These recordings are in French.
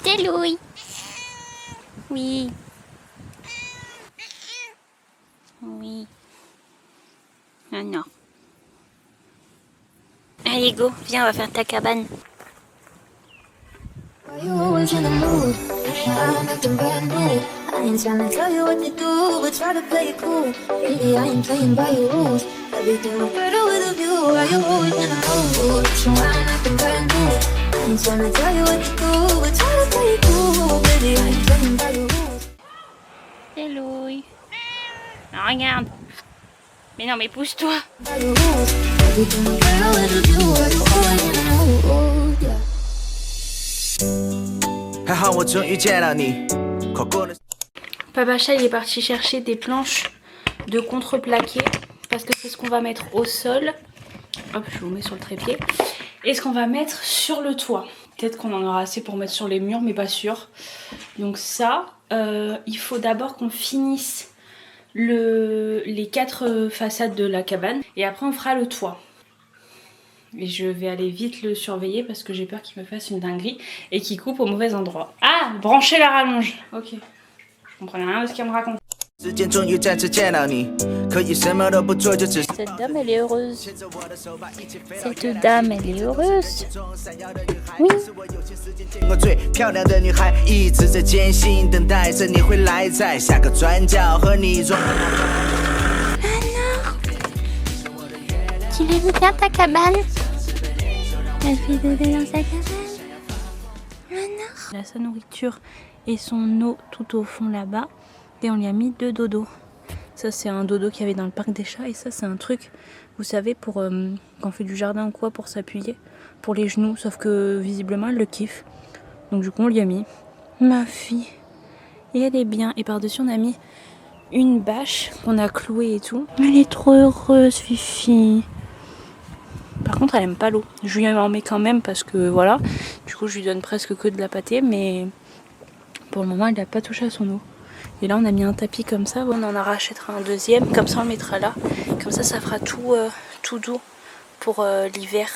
Télouille. Oui. Oui. Ah non. Allez, go, viens, on va faire ta cabane. You always in the mood, I'm acting brand new. I ain't tryna tell you what to do, but try to play it cool. Really, I ain't playing by your rules. Everything look better with a view. Why you always in the mood? So I'm acting brand new. I ain't tryna tell you what to do, but try to play it cool. Baby, I ain't playing by your rules. Télouille. Ah, regarde. Mais non, mais pousse-toi. By your rules. Everything look better with a view. Why you always in the mood? Yeah. 还好我终于见到你，口过了。 Papa Chat il est parti chercher des planches de contreplaqué parce que c'est ce qu'on va mettre au sol. Hop, je vous mets sur le trépied. Et ce qu'on va mettre sur le toit. Peut-être qu'on en aura assez pour mettre sur les murs, mais pas sûr. Donc ça, il faut d'abord qu'on finisse les 4 façades de la cabane. Et après on fera le toit. Et je vais aller vite le surveiller parce que j'ai peur qu'il me fasse une dinguerie et qu'il coupe au mauvais endroit. Ah, brancher la rallonge. Ok. Je comprenais rien de ce qu'elle me raconte. 时间终于再次见到你，可以什么都不做，就只 Cette dame, elle est heureuse. 牵着我的手，把一切飞 Cette dame, elle est heureuse. 闪耀的女孩，是我有些时间见过最漂亮的女孩，一直在艰辛等待着你会来，在下个转角和你撞。 Tu veux bien ta cabane? Elle fait dodo dans sa cabane. Il a sa nourriture et son eau tout au fond là-bas. Et on lui a mis 2 dodos. Ça c'est un dodo qu'il y avait dans le parc des chats. Et ça c'est un truc, vous savez, pour quand on fait du jardin ou quoi, pour s'appuyer, pour les genoux. Sauf que visiblement elle le kiffe. Donc du coup on lui a mis. Ma fille. Et elle est bien. Et par-dessus on a mis une bâche qu'on a clouée et tout. Elle est trop heureuse, Fifi. Par contre elle aime pas l'eau. Je lui en mets quand même parce que voilà. Du coup je lui donne presque que de la pâtée. Mais pour le moment elle n'a pas touché à son eau. Et là on a mis un tapis comme ça. On en rachètera un deuxième. Comme ça on le mettra là. Comme ça ça fera tout doux pour l'hiver.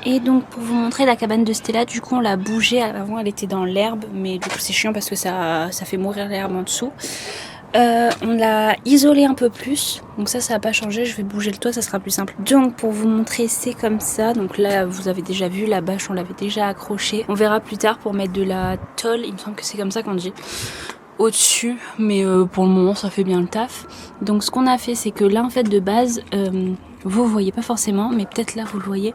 Et donc pour vous montrer la cabane de Stella, du coup on l'a bougée. Avant elle était dans l'herbe. Mais du coup c'est chiant parce que ça fait mourir l'herbe en dessous. On l'a isolé un peu plus, donc ça n'a pas changé, je vais bouger le toit, ça sera plus simple. Donc pour vous montrer, c'est comme ça. Donc là vous avez déjà vu la bâche, on l'avait déjà accrochée. On verra plus tard pour mettre de la tôle, il me semble que c'est comme ça qu'on dit, au-dessus, mais pour le moment ça fait bien le taf. Donc ce qu'on a fait, c'est que là en fait de base, vous voyez pas forcément, mais peut-être là vous le voyez,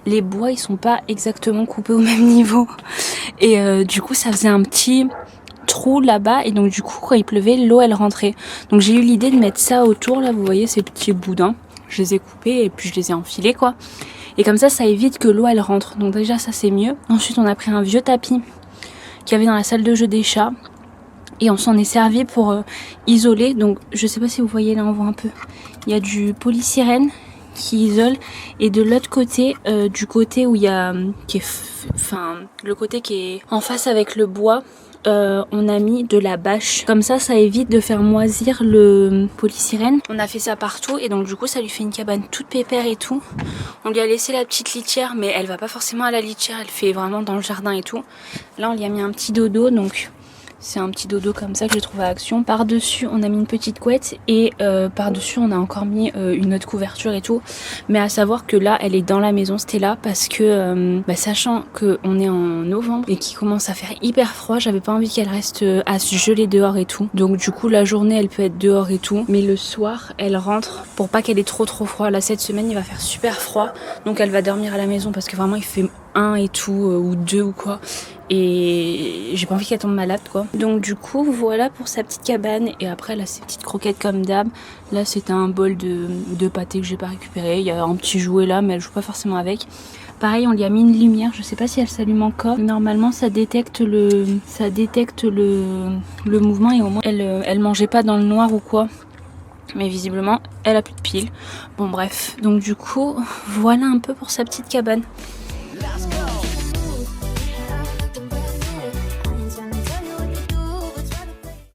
les bois ils sont pas exactement coupés au même niveau. Et du coup ça faisait un petit trou là-bas, et donc du coup quand il pleuvait, l'eau elle rentrait. Donc j'ai eu l'idée de mettre ça autour, là vous voyez ces petits boudins, je les ai coupés et puis je les ai enfilés quoi. Et comme ça évite que l'eau elle rentre. Donc déjà ça c'est mieux. Ensuite on a pris un vieux tapis qu'il y avait dans la salle de jeu des chats et on s'en est servi pour isoler. Donc je sais pas si vous voyez, là on voit un peu, il y a du polysirène qui isole, et de l'autre côté, du côté où il y a le côté qui est en face avec le bois, on a mis de la bâche. Comme ça évite de faire moisir le polysirène. On a fait ça partout et donc du coup ça lui fait une cabane toute pépère et tout. On lui a laissé la petite litière, mais elle va pas forcément à la litière, elle fait vraiment dans le jardin et tout. Là on lui a mis un petit dodo, donc c'est un petit dodo comme ça que j'ai trouvé à Action. Par dessus on a mis une petite couette et par dessus on a encore mis une autre couverture et tout. Mais à savoir que là elle est dans la maison Stella parce que sachant qu'on est en novembre et qu'il commence à faire hyper froid, j'avais pas envie qu'elle reste à se geler dehors et tout. Donc du coup la journée elle peut être dehors et tout, mais le soir elle rentre pour pas qu'elle ait trop froid. Là cette semaine il va faire super froid, donc elle va dormir à la maison parce que vraiment il fait 1 et tout, ou 2 ou quoi, et j'ai pas envie qu'elle tombe malade quoi. Donc du coup voilà pour sa petite cabane. Et après là ses petites croquettes comme d'hab. Là c'était un bol de pâté que j'ai pas récupéré. Il y a un petit jouet là mais elle joue pas forcément avec. Pareil on lui a mis une lumière, je sais pas si elle s'allume encore. Normalement ça détecte le mouvement et au moins elle mangeait pas dans le noir ou quoi. Mais visiblement elle a plus de piles. Bon bref, donc du coup voilà un peu pour sa petite cabane. Let's